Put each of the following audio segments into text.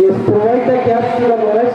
Yes, provide the caps to the mothers.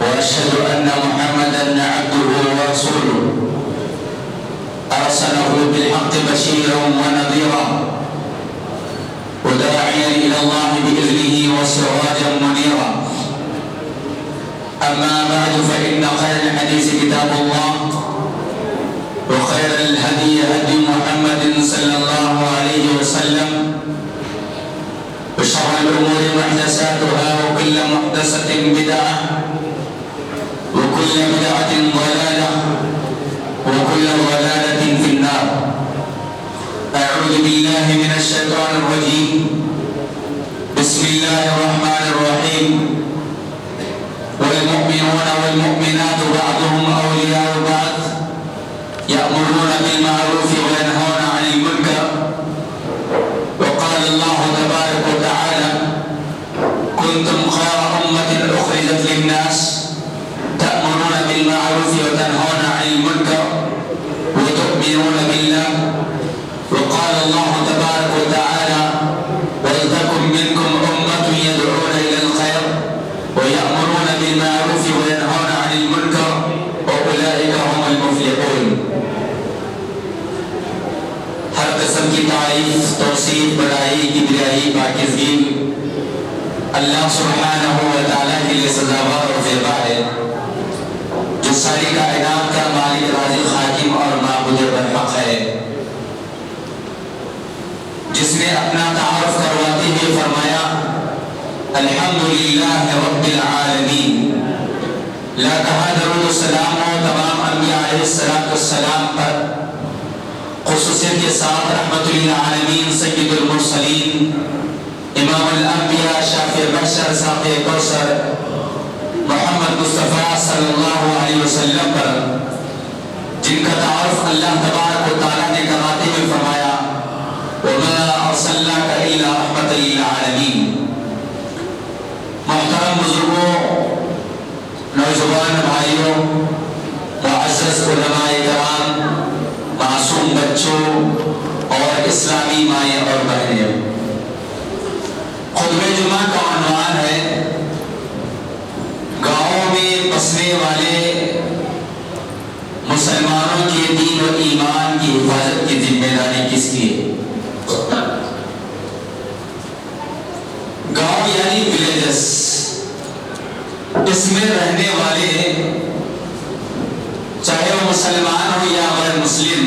وأشهد أن محمدًا عبده ورسوله أرسله بالحق بشيرًا ونذيرًا وداعيًا إلى الله بإذنه وسراجًا منيرًا. أما بعد فإن خير الحديث كتاب الله وخير الهدي هدي محمد صلى الله عليه وسلم وشر الأمور محدثاتها وكل محدثة بدعة وكل بدعة ضلالة وكل ضلالة في النار. أعوذ بالله من الشيطان الرجيم. بسم الله الرحمن الرحيم. والمؤمنون والمؤمنات بعضهم أولياء بعض يأمرون بالمعروف وينهون عن المنكر. وقال الله تبارك وتعالى كنتم خير أمة أخرجت للناس تأمرون بالمعروف وتنهون عن المنكر وتؤمنون بالله. وقال الله تبارك وتعالى ولتكن منكم أمة يدعون إلى الخير ويأمرون بالمعروف وينهون عن المنكر وأولئك هم المفلحون. ہر قسم کی تعریف، توصیف، بڑائی، کبریائی، پاکیزگی اللہ سبحانہ و تعالیٰ کے لیے سزاوار اور زیبا ہے، جو ساری کائنات کا مالک، رازق، حاکم اور معبود برحق ہے، جس نے اپنا تعارف کرواتے ہوئے فرمایا الحمدللہ رب العالمین. لا کہا درود و سلام ہو تمام انبیاء علیہ السلام پر، خصوصیت کے ساتھ رحمت للعالمین سید المرسلین امام الانبیاء شافع البشر ساقی کوثر محمد مصطفیٰ صلی اللہ علیہ وسلم پر، جن کا تعارف اللہ تبارک و تعالیٰ نے کراتے ہوئے فرمایا وَمَا أَرْسَلْنَاكَ إِلَّا رَحْمَةً لِلْعَالَمِينَ. محترم بزرگوں، نوجوان بھائیوں، معزز علماء کرام، معصوم بچوں اور اسلامی مائیں اور بہنیں، خطبہ جمعہ کا عنوان ہے گاؤں میں بسنے والے مسلمانوں کے دین و ایمان کی حفاظت کی ذمہ داری کس کی ہے. گاؤں یعنی ولیجز، اس میں رہنے والے چاہے وہ مسلمان ہو یا غیر مسلم،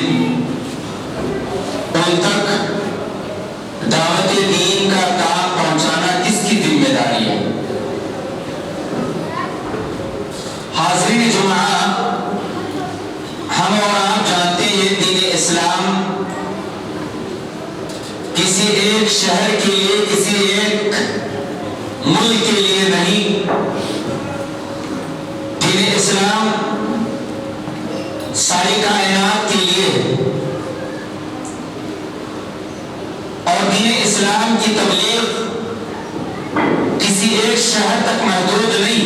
ان تک دعوت دین کا کام پہنچانا کس کی ذمہ داری ہے. حاضرین جمعہ، ہم اور آپ جانتے ہیں دین اسلام کسی ایک شہر کے لیے، کسی ایک ملک کے لیے نہیں. دین اسلام ساری کائنات کے لیے، اور دین اسلام کی تبلیغ کسی ایک شہر تک محدود نہیں،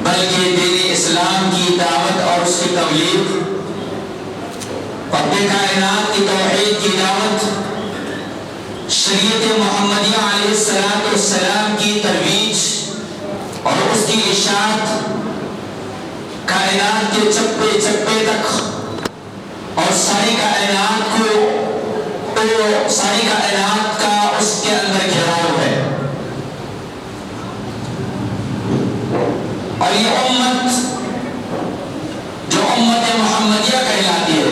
بلکہ دین اسلام کی دعوت اور اس کی تبلیغ، اپنے کائنات کی توحید کی دعوت، شریعت محمدیہ علیہ السلام کی ترویج اور اس کی اشاعت کائنات کے چپے چپے تک، اور ساری کائنات کا اس کے اندر گھیراؤ ہے. اور یہ امت جو امت محمدیہ کہلاتی ہے،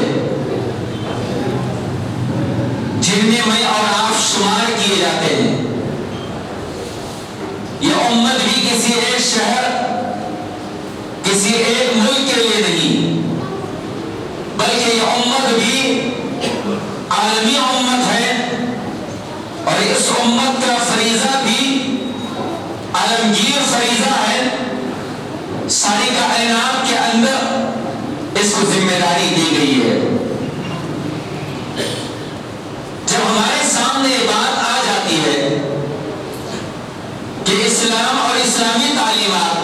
جن میں میں اور آپ شمار کیے جاتے ہیں، یہ امت بھی کسی ایک شہر، کسی ایک ملک کے لیے نہیں، بلکہ یہ امت بھی عالمی امت ہے، اور اس امت کا فریضہ بھی عالمگیر فریضہ ہے. ساری کائنات کے اندر اس کو ذمہ داری دی گئی ہے. جب ہمارے سامنے یہ بات آ جاتی ہے کہ اسلام اور اسلامی تعلیمات،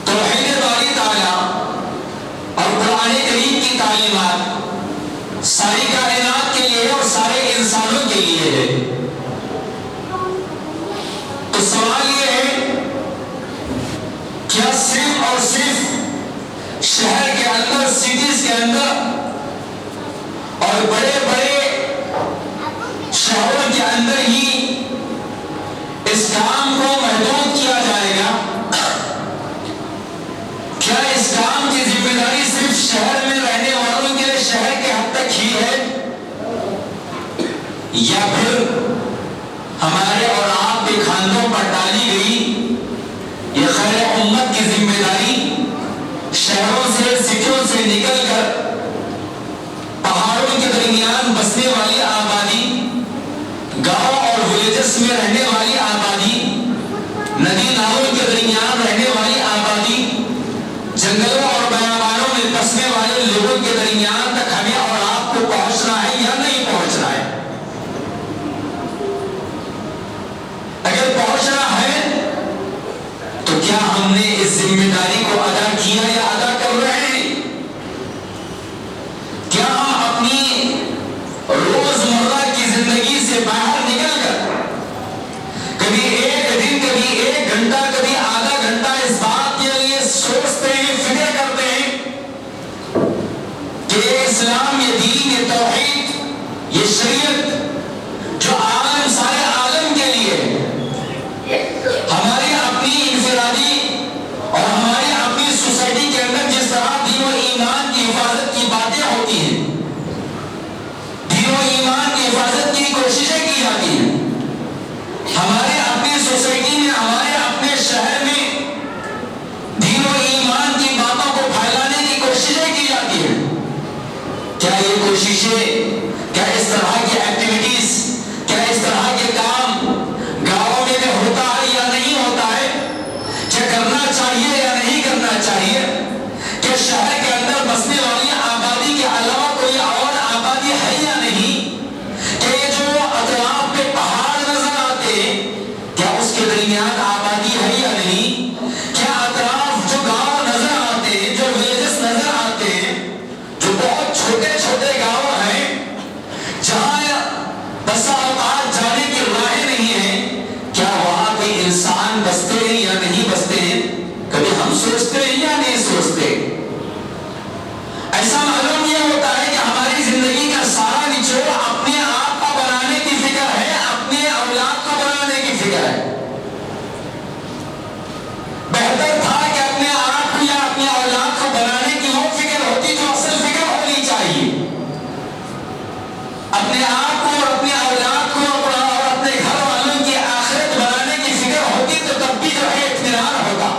توحید باری تعالیٰ اور قرآن کریم کی تعلیمات ساری کائنات کے لیے اور سارے انسانوں کے لیے ہے۔ تو سوال یہ ہے، کیا صرف اور صرف شہر کے اندر، سٹیز کے اندر اور بڑے بڑے شہروں کے اندر ہی اس کام کو محدود کیا جائے گا؟ کیا اس کام کی ذمہ داری صرف شہر میں رہنے والوں کے لیے شہر کے حد تک ہی ہے، یا پھر ہمارے اور آپ کے خاندوں پر ڈالی گئی یہ خیر امت کی ذمہ داری شہروں سے، سٹیوں سے نکل کر پہاڑوں کے درمیان بسنے والی آبادی، گاؤں اور ولیجز میں رہنے والی آبادی، ندی نالوں کے درمیان رہنے والی آبادی، جنگلوں اور بیابانوں میں بسنے والے لوگوں کے درمیان تک ہمیں اور آپ کو پہنچنا ہے یا نہیں پہنچنا ہے؟ اگر پہنچنا ہے تو کیا ہم نے اس ذمہ داری کو ادا کیا یا ادا کر رہے ہیں؟ کیا ہم اپنی روزمرہ کی زندگی سے باہر نکل کر کبھی ایک دن، کبھی ایک گھنٹہ، کبھی آدھا گھنٹہ اس بات کے لیے سوچتے ہیں، فکر کرتے ہیں کہ اسلام، یہ دین، یہ توحید، یہ شریعت جو عالم، سارے عالم کے لیے ہماری اپنی انفرادی اور ہماری اپنی سوسائٹی کے اندر جس طرح دین و ایمان کی حفاظت کی باتیں ہوتی ہیں، دین و ایمان کی حفاظت کی کوششیں کی جاتی ہیں، ہمارے اپنی سوسائٹی میں، ہمارے اپنے شہر میں دین و ایمان کی باتوں کو پھیلانے کی کوششیں کی جاتی ہیں، کیا یہ کوششیں، کیا اس طرح کی ایکٹیویٹیز، کیا اس طرح کے کام گاؤں میں ہوتا ہے یا نہیں ہوتا ہے؟ کیا کرنا چاہیے یا نہیں کرنا چاہیے؟ کیا شہر کے اندر بسنے والی آبادی کے علاوہ کوئی اور آبادی ہے یا نہیں؟ کہ یہ جو اطراف پہ پہاڑ نظر آتے کیا اس کے درمیان آبادی ہے یا نہیں؟ کیا اطراف جو گاؤں نظر آتے، جو ولیجز نظر آتے، جو بہت چھوٹے چھوٹے گاؤں ہیں جہاں بسا اوقات جانے کی راہیں نہیں ہیں، کیا وہاں پہ انسان بستے ہیں یا نہیں بستے ہیں؟ کبھی ہم سوچتے ہیں یا نہیں سوچتے؟ ایسا معلوم یہ ہوتا ہے کہ ہماری زندگی کا سارا نچوڑ اپنے آپ کو بنانے کی فکر ہے، اپنے اولاد کو بنانے کی فکر ہے۔ بہتر تھا کہ اپنے آپ کو یا اپنے اولاد کو بنانے کی وہ فکر ہوتی جو اصل فکر ہونی چاہیے۔ اپنے آپ کو اور اپنے اولاد کو اور اپنے گھر والوں کی آخرت بنانے کی فکر ہوتی تو تب بھی جو ہے اطمینان ہوگا،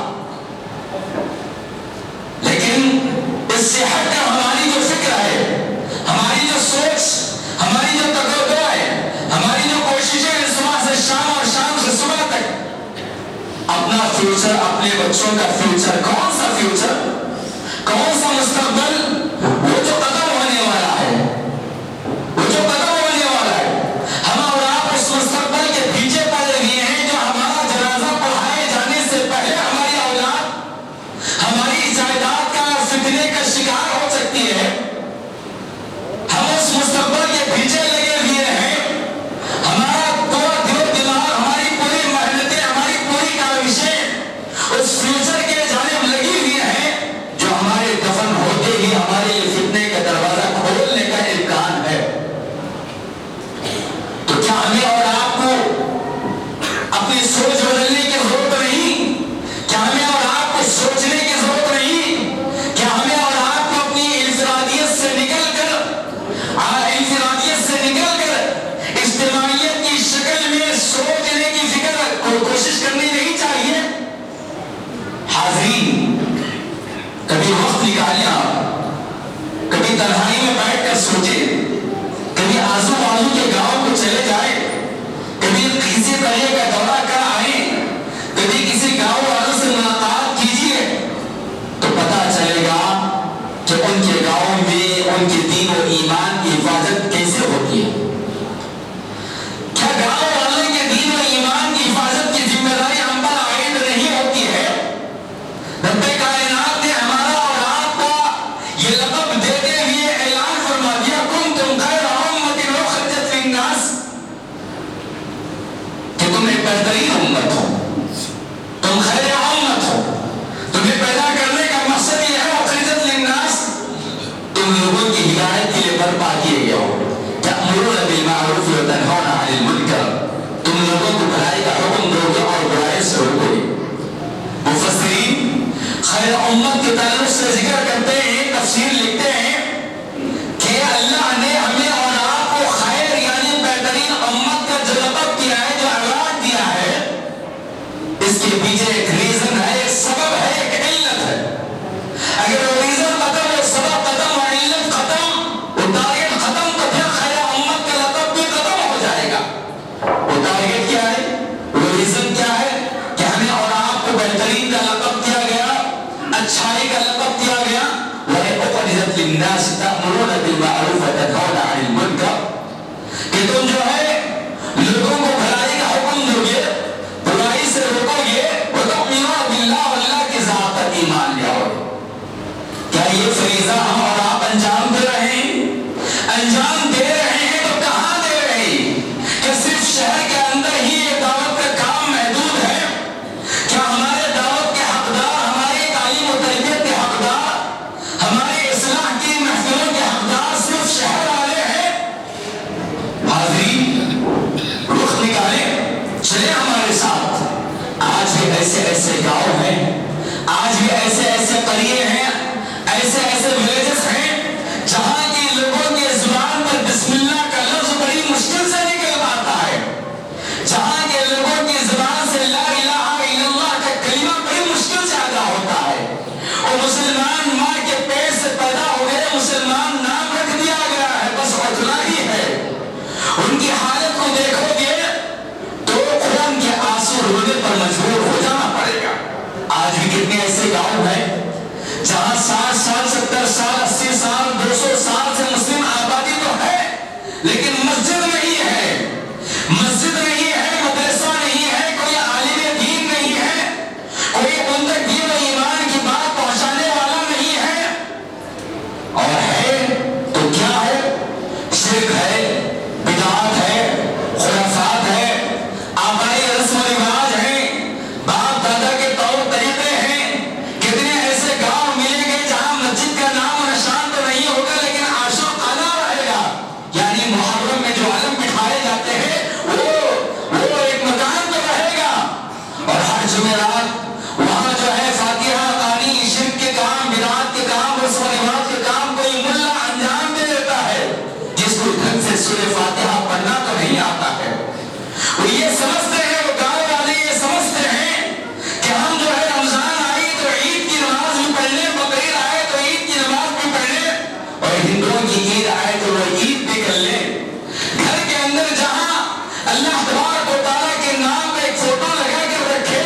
لیکن اس سے ہٹ کر ہماری جو فکر ہے، ہماری جو سوچ، ہماری جو تقدیر ہے، ہماری جو کوششیں ہیں صبح سے شام اور شام سے صبح تک اپنا فیوچر، اپنے بچوں کا فیوچر، کون سا فیوچر، کون سا مستقبل، وہ جو قدم ہونے والا ہے، وہ جو قدم ہونے والا ہے، ہم اور آپ اس مستقبل کے پیچھے پڑے ہوئے ہیں جو ہمارا جنازہ پڑھائے جانے سے پہلے ہماری اولاد ہماری جائیداد کا فتنے کا شکار ہو سکتی ہے۔ ہم اس مستقبل کے پیچھے لگے ہوئے ہیں، ہمارا پورا دل و دماغ، ہماری پوری محنتیں، ہماری پوری کاوشیں اس فیوچر کے جانب لگی ہوئی ہیں جو ہمارے دفن ہوتے ہی ہمارے لیے فتنے کا دروازہ کھولنے کا امکان ہے۔ تو کیا ہمیں اور آپ کو اپنی سوچ بدلنے کی ضرورت نہیں؟ کیا ہمیں اور آپ کو سوچنے کی ضرورت نہیں؟ کیا ہمیں اور آپ کو اپنی انفرادیت سے نکل کر اجتماعیت کی شکل میں سوچنے کی فکر کو کوشش کرنی نہیں چاہیے؟ حاضرین، کبھی وقت نکالیا، کبھی تنہائی میں بیٹھ کر سوچے، کبھی آزو بازو کے گاؤں کو چلے جائیں، کبھی کسی طرح کا دورہ کر آئیں، کبھی کسی گاؤں والوں سے ملاقات کیجیے تو پتا چلے گا کہ ان کے گاؤں میں ان کے دین و ایمان کی حفاظت کیسے ہوتی ہے۔ کیا گاؤں والوں کے دین و ایمان کی حفاظت کی ذمہ داری ہم پر عائد نہیں ہوتی ہے؟ رب کائنات نے ہمارا اور آپ کا یہ لقب دیتے ہوئے اعلان فرما دیا، کنتم تم ایک بہترین امت ہو، تم خیر امت ہو، تمہیں پیدا کرنے کا مقصد یہ ہے اخرجت للناس، تم لوگوں کی ہدایت کے لیے برپا کیے گئے ہو، تأمرون بالمعروف وتنہون عن المنکر، تم لوگوں کو بھلائی کا حکم دو گے اور برائی سے روکو گے۔ مفسرین خیر امت کے تعلق سے ذکر کرتے ہیں، تفسیر لکھتے ہیں کہ اللہ نے ہمیں اور آپ کو خیر یعنی بہترین امت کا جو لقب دیا ہے، جو ایوارڈ دیا ہے، اس کے پیچھے ایک ریزن ہے، ایک سبب ہے، ایک علت ہے۔ اگر وہ ریزن ختم، وہ سبب ختم اور علت ختم، وہ ٹارگٹ ختم، تو پھر خیر امت کا لقب بھی ختم ہو جائے گا۔ وہ ٹارگٹ کیا ہے، وہ ریزن کیا ہے کہ ہمیں اور آپ کو بہترین کا لقب دیا گیا، اچھائی کا لقب دیا گیا، وَأُخْرِجَتْ لِلنَّاسِ تَأْمُرُونَ بِالْمَعْرُوفِ وَتَنْهَوْنَ عَنِ الْمُنكَرِ، کہ تم جو ہے لوگوں کو بھلائی کا حکم دو گے، برائی سے روکو گے، وَتُؤْمِنُونَ بِاللَّهِ، اللہ کی ذات پر ایمان لے آؤ گے۔ کیا یہ فریضہ ہم اور آپ انجام دے رہے ہیں؟ انجام دے رہے ہیں تو کہاں دے رہے ہیں؟ کہ صرف شہر کے اندر ہی یہ دعوت کا کام محدود ہے؟ کیا ہمارے دعوت کے حقدار، ہماری تعلیم و تربیت کے حقدار، ہمارے اصلاح کی محفلوں کے حقدار صرف شہر والے ہیں؟ حاضرین رخ نکالیں، چلے ہمارے ساتھ۔ آج بھی ایسے ایسے گاؤں ہیں، آج بھی ایسے ایسے قریے ہیں، ایسے ایسے ولیجز ہیں جہاں کی لوگوں کی زبان پر بسم اللہ کا لفظ بڑی مشکل سے نکل پاتا ہے، جہاں کے لوگوں کی زبان سے لا الہ الا اللہ کا کلمہ بڑی مشکل سے ادا ہوتا ہے، اور مسلمان ماں کے پیٹ سے پیدا ہو گئے، مسلمان نام رکھ دیا گیا ہے، بس اتنا ہی ہے۔ ان کی حالت کو دیکھو گے تو خون کے آنسو رونے پر مجبور ہو جانا پڑے گا۔ آج بھی کتنے ایسے گاؤں ہیں جہاں 60 سال 70 سال 80 سال 200 سال سے مسلم آبادی تو ہے، لیکن مسجد نہیں ہے، مسجد نہیں ہے، مدرسہ نہیں ہے، کوئی عالم دین نہیں ہے، کوئی ان تک دین و ایمان کی بات پہنچانے والا نہیں ہے، اور ہے تو کیا ہے؟ شرک ہے، بدعات ہے، خرافات ہے، آبائی رسم و رواج ہیں، باپ دادا کے طور طریقے ہیں۔ کتنے ایسے گاؤں ملیں گے جہاں مسجد کا نام و نشان تو نہیں ہوگا، لیکن عاشقانہ رہے گا، یعنی محرم میں جو علم بٹھائے جاتے ہیں وہ ایک مکان تو رہے گا، اور ہر جمعرات وہاں جو ہے فاتحہ قانی، شرک کے کام، بدعات کے کام، رسم و رواج کے کام کوئی ملا انجام دے دیتا ہے، جس کو ڈھنگ سے سورہ فاتحہ پڑھنا تو نہیں آتا ہے۔ وہ یہ سمجھتے ہیں، وہ گاؤں والے یہ سمجھتے ہیں کہ ہم جو ہے رمضان آئی تو عید کی نماز بھی پڑھ لیں، بقرعید آئے تو عید کی نماز بھی پڑھ لیں، اور ہندوؤں کی عید آئے تو وہ عید بھی کر لیں۔ گھر کے اندر جہاں اللہ تبارک و تعالیٰ کے نام کا ایک فوٹو لگا کر رکھے،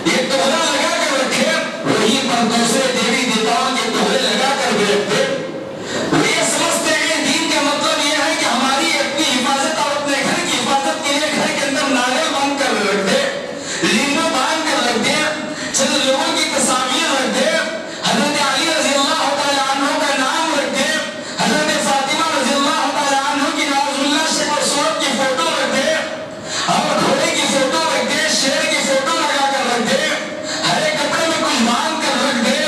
ایک تحفہ لگا کر رکھے، وہیں پر دوسرے دیوی دیوتاؤں کے تحفے لگا کر بھی رکھتے۔ وہ یہ سمجھتے ہیں دین کا مطلب یہ ہے کہ ہماری اپنی حفاظت اور اپنے گھر کی حفاظت کے لیے گھر کے اندر ناریل باندھ کر رکھ دے، لیمو باندھ کر رکھ دے، چند لوگوں کی تصاویر رکھ دے، حضرت علی رضی اللہ تعالیٰ عنہ کا نام رکھ دے، حضرت فاطمہ رضی اللہ تعالیٰ عنہ کی نعوذ باللہ شکل و صورت کی فوٹو رکھ دے، اور گھوڑے کی فوٹو رکھ دے، شیر کی فوٹو لگا کر رکھ دے، ہرے کپڑے میں کچھ باندھ کر رکھ دے،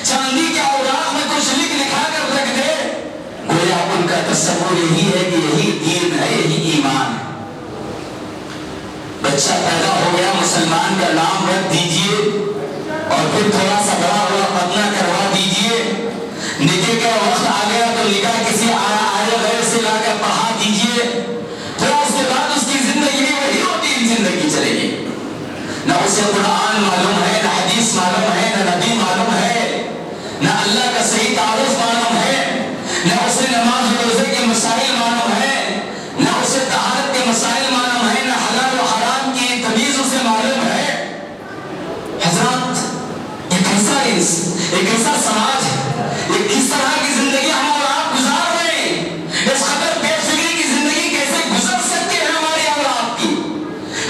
چاندی کے اوراق میں کچھ لکھا کر رکھ دے۔ گویا ان کا تصور یہی ہے کہ یہی دین ہے، یہی ایمان ہے۔ بچہ پیدا ہو گیا، مسلمان کا نام رکھ دیجئے، اور پھر تھوڑا سا بڑا ہوا ختنہ کروا دیجئے، نکاح کا وقت آ گیا تو نکاح کسی عالم غیر سے لا کر پڑھا دیجئے، پھر اس کے بعد اس کی زندگی میں وہی روٹین زندگی چلے گی، نہ اسے قرآن معلوم ہے، نہ حدیث معلوم ہے، نہ نبی معلوم ہے، نہ اللہ کا صحیح تعارف معلوم ہے، نہ اسے نماز و روزے کے مسائل معلوم ہے، نہ اسے طہارت کے مسائل معلوم ہے، نہ حلال و حرام کی تمیز اسے معلوم ہے۔ حضرات ایک ایسا سماج ہے، ایک کس طرح کی زندگی ہم اور آپ گزار رہے ہیں، اس قدر بے فکری کی زندگی کیسے گزر سکتے ہیں ہماری اور آپ کی؟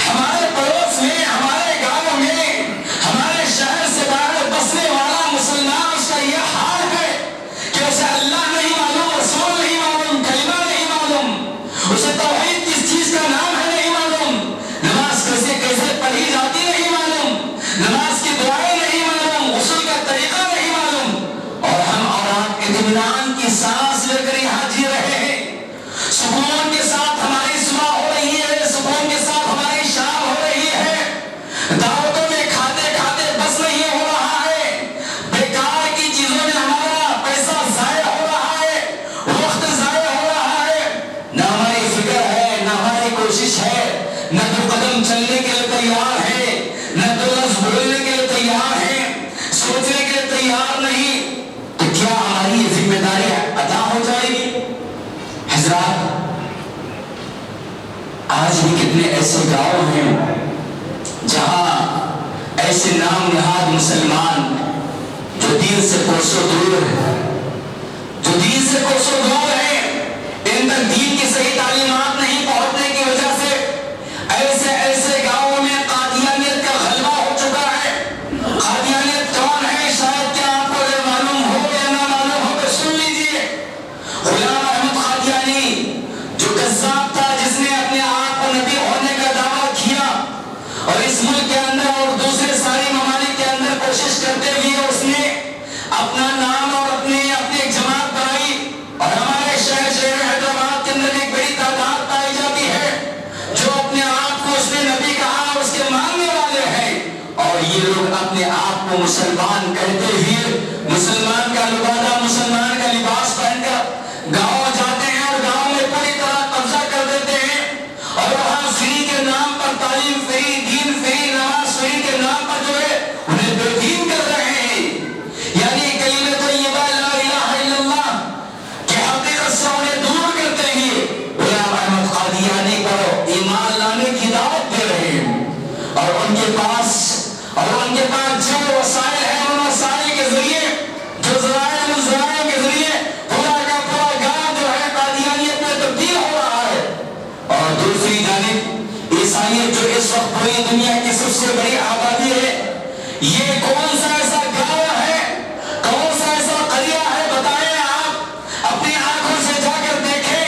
ہمارے پڑوس میں، ہمارے گاؤں میں، قدم چلنے کے لیے تیار ہے، نہ دو لفظ بولنے کے لیے تیار ہے، سوچنے کے لیے تیار نہیں، تو کیا ہماری یہ ذمہ داری ادا ہو جائے گی؟ حضرات، آج بھی کتنے ایسے گاؤں ہیں جہاں ایسے نام نہاد مسلمان جو دین سے کوسوں دور ہے، جو دین سے کوسوں دور ہے، ان تک دین کی صحیح تعلیمات نہیں پہنچنے کی وجہ سے ایسے ایسے گاؤں میں قادیانیت کا غلبہ ہو چکا ہے۔ قادیانیت کون ہے؟ شاید کیا آپ کو اگر معلوم ہو یا نہ معلوم ہو تو سن لیجئے۔ غلام احمد قادیانی جو قذاب تھا، جس نے اپنے آپ کو نبی ہونے کا دعویٰ کیا اور اس ملک کے اندر اور دوسرے سارے ممالک کے اندر کوشش کرتے ہوئے اس نے اپنا نام اور اپنی ایک جماعت بنائی، اور ہمارے شہر حیدرآباد کے اندر ایک بڑی تعداد پائی جاتی ہے جو اپنے آپ کو اس نے نبی کہا، اس کے ماننے والے ہیں، اور یہ لوگ اپنے آپ کو مسلمان کہتے ہوئے مسلمان کا لبادہ، مسلمان کا لباس پہن کر گاؤں جاتے ہیں اور گاؤں میں پوری طرح قبضہ کر دیتے ہیں، اور وہاں فری کے نام پر تعلیم فری، دین فری، نماز فری کے نام پر جو ہے انہیں بے دین کر رہے ہیں۔ یعنی کلمہ طیبہ لا الہ الا اللہ کہ حقیقت سے انہیں دور کرتے ہوئے غلام احمد قادیانی پر ایمان لانے کی دعوت دے رہے ہیں، اور ان کے پاس جو وسائل ہیں ان وسائل کے ذریعے، جو ذرائع کے ذریعے پورا کا پورا گاؤں جو ہے قادیانیت میں تبدیل ہو رہا ہے۔ اور دوسری جانب عیسائیت جو اس وقت پوری دنیا کی سب سے بڑی آبادی ہے، یہ کون سا ایسا گاؤں ہے، کون سا ایسا قریہ ہے، بتائیں آپ اپنی آنکھوں سے جا کر دیکھیں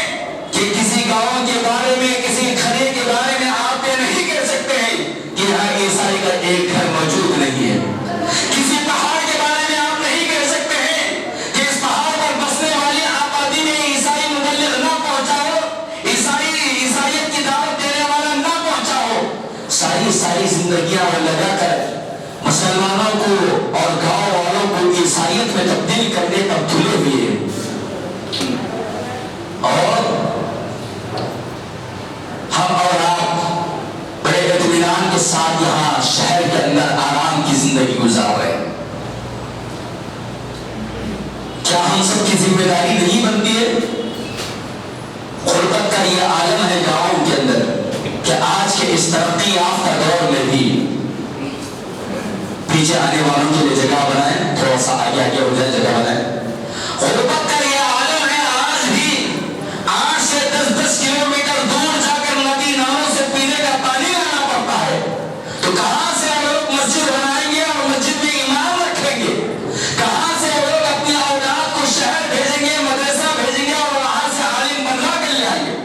کہ کسی گاؤں کے بارے میں، کسی کھڑے کے بارے میں آپ یہ نہیں کہہ سکتے ہیں کہ یہاں عیسائی کا ایک گھر موجود نہیں ہے۔ کسی پہاڑ کے بارے میں آپ نہیں کہہ سکتے ہیں کہ اس پہاڑ پر بسنے والی آبادی میں عیسائی مبلغ نہ پہنچا ہو، عیسائیت کی دعوت دینے والا نہ پہنچا ہو۔ ساری زندگیاں وہ لگا کر مسلمانوں کو اور گاؤں والوں کو عیسائیت میں تبدیل کرنے پر تلے ہوئے ہیں، اور ہم اور آپ بڑے اطمینان کے ساتھ یہاں شہر کے اندر آرام کی زندگی گزار رہے ہیں۔ کیا ہم سب کی ذمہ داری نہیں بنتی ہے؟ غربت کا یہ عالم ہے گاؤں کے اندر کہ آج کے اس ترقی یافتہ دور میں بھی پیچھے آنے والوں کے لیے جگہ بنائیں، تھوڑا سا آگے ہو جائے جگہ بنائیں۔ غربت کا یہ عالم ہے، آج بھی 8 سے 10 کلومیٹر دور جا کر ندی نالوں سے پینے کا پانی لانا پڑتا ہے، تو کہاں سے ہم لوگ مسجد بنائیں گے اور مسجد میں امام رکھیں گے؟ کہاں سے ہم لوگ اپنی اولاد کو شہر بھیجیں گے، مدرسہ بھیجیں گے اور وہاں سے عالم بنوا کر لے آئیں گے؟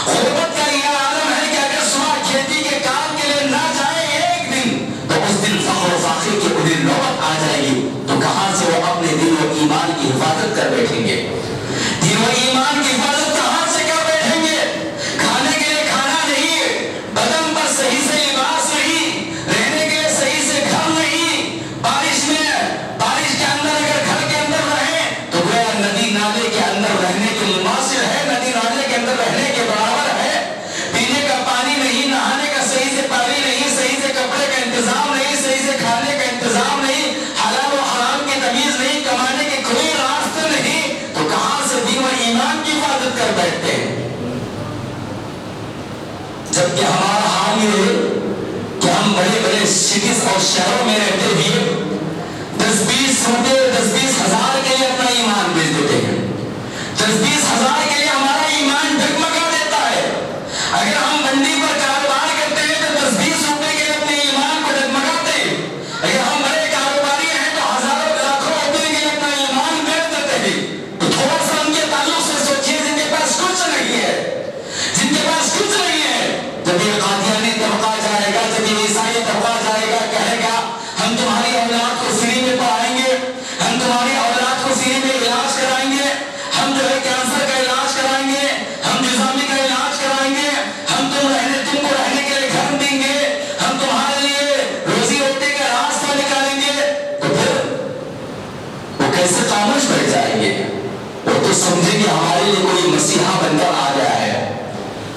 غربت کا یہ عالم ہے کہ اگر صبح کھیتی کے کام کے لیے نہ جائیں ایک دن، تو اس دن فخر و فاخر کی انہیں نوبت آ جائے گی، تو کہاں سے وہ اپنے دین و ایمان کی حفاظت کر بیٹھیں گے؟ دین و ایمان کی حفاظت کہاں سے کر بیٹھیں گے؟ کھانے کے لیے کھانا نہیں، بدن پر صحیح سے لباس نہیں، رہنے کے لیے صحیح سے گھر نہیں، بارش کے اندر اگر گھر کے اندر رہیں تو گویا ندی نالے کے اندر رہنے کے مماثل ہے، ندی نالے کے اندر رہنے کے برابر ہے۔ پینے کا پانی نہیں، نہانے کا صحیح سے پانی نہیں، صحیح سے کپڑے کا انتظام نہیں، صحیح سے کھانے کا انتظام نہیں، حلال و حرام کی تمیز نہیں، کمانے کے کوئی راستے نہیں، تو کہاں سے دین و ایمان کی حفاظت کر بیٹھتے ہیں؟ جبکہ ہمارا حال یہ ہے کہ ہم بڑے بڑے سٹیز اور شہروں میں رہتے ہوئے 10-20 ہزار کے لیے اپنا ایمان بیچ دیتے ہیں، 10-20 ہزار کے لیے ہمارا ایمان ڈگمگا دیتا ہے۔ اگر ہم منڈی پر کاروبار کرتے ہیں تو 10-20 روپے کے لیے اپنے ایمان کو ڈگمگاتے ہیں، اگر ہم بڑے کاروباری ہیں تو ہزاروں لاکھوں روپے کے لیے اپنا ایمان بیچ دیتے ہیں۔ تو تھوڑا سا ان کے تعلق سے سوچیے، جن کے پاس کچھ نہیں ہے، جن کے پاس کچھ نہیں ہے، جب یہ قادیانی طبقہ جائے گا، جب یہ عیسائی طبقہ جائے گا، کہے گا ہم تمہاری اولاد کو فری میں پڑھائیں گے، ہم تمہاری اولاد کو فری میں علاج کرائیں گے، ہم جو ہے کینسر کا علاج کرائیں گے، ہم جذامی کا علاج کرائیں گے، ہم تم کو رہنے کے لیے گھر دیں گے، ہم تمہارے لیے روزی روٹی کا راستہ نکالیں گے، تو پھر وہ کیسے خاموش بیٹھ جائیں گے؟ وہ تو سمجھیں کہ ہمارے لیے کوئی مسیحا بن کر آ گیا ہے،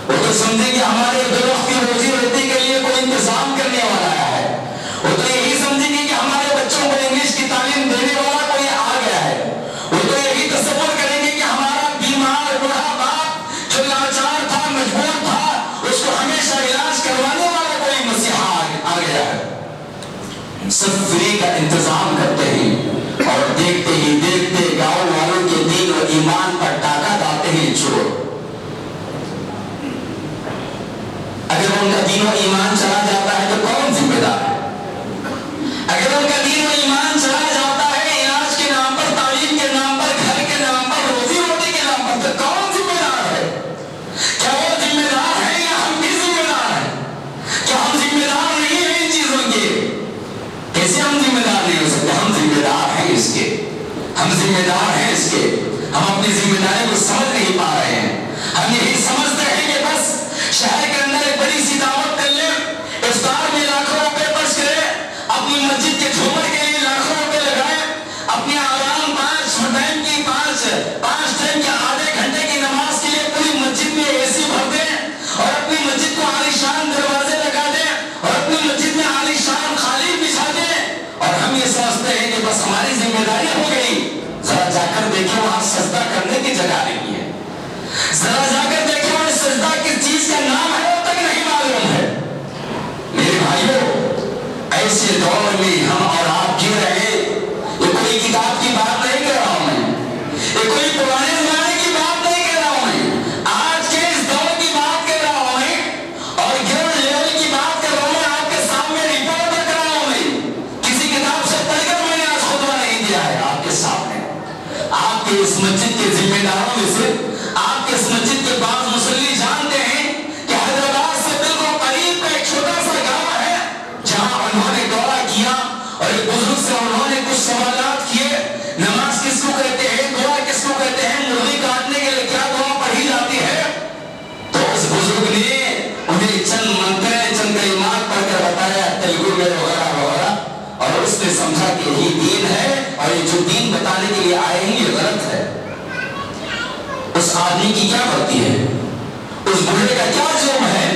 وہ تو سمجھیں کہ ہمارے دو وقت کی روزی روٹی کے لیے کوئی سب فری کا انتظام کرتے ہیں اور دیکھتے ہی دیکھتے گاؤں والوں کے دین و ایمان پر ڈاکہ ڈالتے ہیں چور۔ اگر ان کا دین و ایمان چلا جاتا ہے تو کون ذمہ دار ہے؟ اگر ان کا دین و ایمان چلا جاتا ہے علاج کے نام پر، تعلیم کے نام پر، گھر کے نام پر، روزی روٹی کے نام پر، تو کون ذمہ دار ہے؟ کیا وہ ذمہ دار ہے یا ہم بھی ذمہ دار ہیں؟ کیا ہم ذمہ دار نہیں ہیں ان چیزوں کے؟ کیسے ہم ذمہ دار نہیں ہو سکتے؟ ہم ذمہ دار ہیں اس کے، ہم ذمہ دار ہیں اس کے۔ ہم اپنی ذمہ داری کو سمجھ نہیں پا رہے ہیں۔ ہم یہی سمجھتے ہیں کہ بس شہر کے اندر ایک بڑی سی دعوت کر لیں، افطار میں لاکھوں روپے خرچ کریں، اپنی مسجد کے جھومر کے لیے لاکھوں روپے لگائیں، اپنی آرام پانچ ٹائم کی آدھے گھنٹے کی نماز کے لیے پوری مسجد میں اے سی بھر دیں اور اپنی مسجد کو عالیشان دروازے لگا دیں اور اپنی مسجد میں عالیشان قالین بچھا دیں، اور ہم یہ سمجھتے ہیں کہ بس ہماری ذمہ داری ہو گئی۔ ذرا جا کر دیکھیں وہاں سجدہ کرنے کی جگہ نہیں ہے، ذرا جا کر دیکھیں وہاں سجدہ کس چیز کا نام ہے وہ تک نہیں معلوم ہے۔ میرے بھائیوں، ایسے دور میں ہم اور آپ جی رہے ہیں۔ یہ کوئی کتاب کی بات نہیں کر رہا ہوں میں، یہ کوئی پرانے زمانے کی بات نہیں کر رہا ہوں میں، آج کے اس دور کی بات کر رہا ہوں میں، اور گراؤنڈ لیول کی بات کر رہا ہوں میں، آپ کے سامنے رپورٹ کر رہا ہوں میں۔ کسی کتاب سے پڑھ کر میں نے آج خطبہ نہیں دیا ہے آپ کے سامنے۔ آپ کے اس مسجد کے ذمہ داروں میں سے، آپ کے اس مسجد کے بعض مصلی جانتے ہیں کہ حیدرآباد سے بالکل قریب کا ایک چھوٹا سا گاؤں ہے جہاں انہوں نے دورہ کیا اور ایک بزرگ سے انہوں نے کچھ سوالات کیے، نماز کس کو کہتے ہیں، دعا کس کو کہتے ہیں، مرغی کاٹنے کے لیے کیا دعا پڑھی جاتی ہے؟ تو اس بزرگ نے انہیں چند منتریں، چند کلمات پڑھ کر بتایا تیلگو میں وغیرہ وغیرہ، اور اس نے سمجھا کہ یہی دین ہے اور یہ جو دین بتانے کے لیے آئے ہیں یہ غلط ہے۔ اس آدمی کی کیا غلطی ہے؟ اس بڑھے کا کیا جرم ہے؟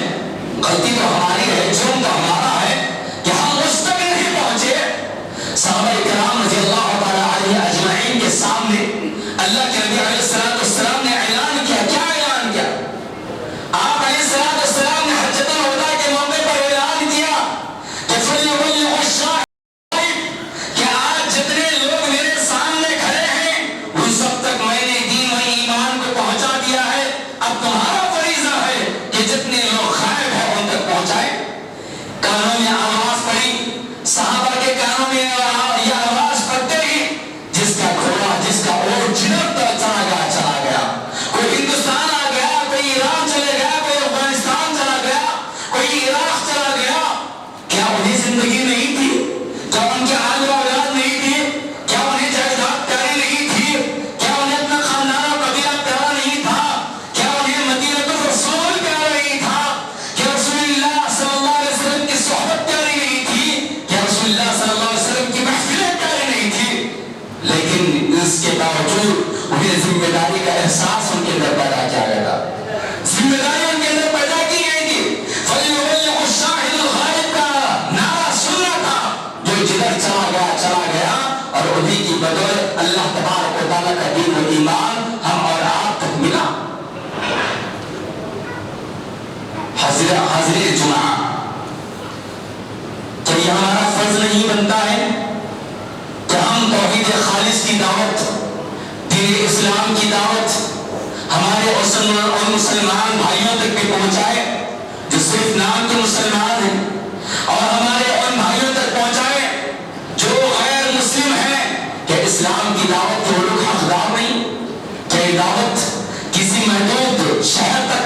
غلطی تو ہماری ہے، جرم تو ہمارا ہے کہ ہم اس تک نہیں پہنچے۔ صحابہ کرام رضی اللہ تعالیٰ علیہ اجمعین کے سامنے اللہ کے نبی علیہ السلام نے اعلان کیا۔ کیا اعلان کیا؟ آپ علیہ السلام نے حجۃ الوداع کے موقع پر اعلان کیا کہ فَلْيُبَلِّغُ الشَّاهِدُ، کہ آج جتنے لوگ میرے سامنے کھڑے ہیں ان سب تک میں نے دین و ایمان کو پہنچا دیا ہے۔ اب تمہارا فریضہ ہے کہ جتنے لوگ غائب ہیں ان تک پہنچائیں۔ کانوں میں آواز پڑی، صحابہ کے کانوں میں یہ آواز پڑتے ہی جس کا گھوڑا، جس کا اونٹ جھنکتا چلا گیا۔ کوئی ہندوستان آ گیا، کوئی ایران چلے گیا، کوئی افغانستان چلا گیا، کوئی عراق چلا گیا۔ کیا انہیں زندگی نہیں تھی؟ کیا ان کے آل و اولاد نہیں تھی؟ کیا انہیں جائیداد پیاری نہیں تھی؟ کیا انہیں اپنا خاندان و قبیلہ پیارا نہیں تھا؟ کیا انہیں مدینہ الرسول پیارا نہیں تھا؟ کیا رسول اللہ صلی اللہ علیہ وسلم کی صحبت پیاری نہیں تھی؟ کیا رسول اللہ صلی اللہ علیہ وسلم کی محفلیں پیاری نہیں تھی؟ لیکن اس کے باوجود انہیں ذمہ داری کا احساس ان کے اندر پیدا کیا گیا تھا، ذمہ داری ان کے اندر پیدا کی گئی تھی۔ فَلْيُبَلِّغُ الشَّاهِدُ الْغَائِبَ کا نعرہ سننا تھا، جو جدھر چلا گیا، اور انہیں کی بدولت اللہ تبارک و تعالیٰ کا دین و ایمان ہم اور آپ تک ملا۔ حاضرین جمعہ، کیا یہ ہمارا فرض نہیں بنتا ہے کہ ہم توحید خالص کی دعوت، دین اسلام کی دعوت ہمارے اور مسلمان بھائیوں تک بھی پہنچائے جو صرف نام کے مسلمان ہیں، اور ہمارے ان بھائیوں تک پہنچائے جو غیر مسلم ہیں کہ اسلام کی دعوت کے وہ لوگ حقدار نہیں؟ کہ دعوت کسی محدود شہر تک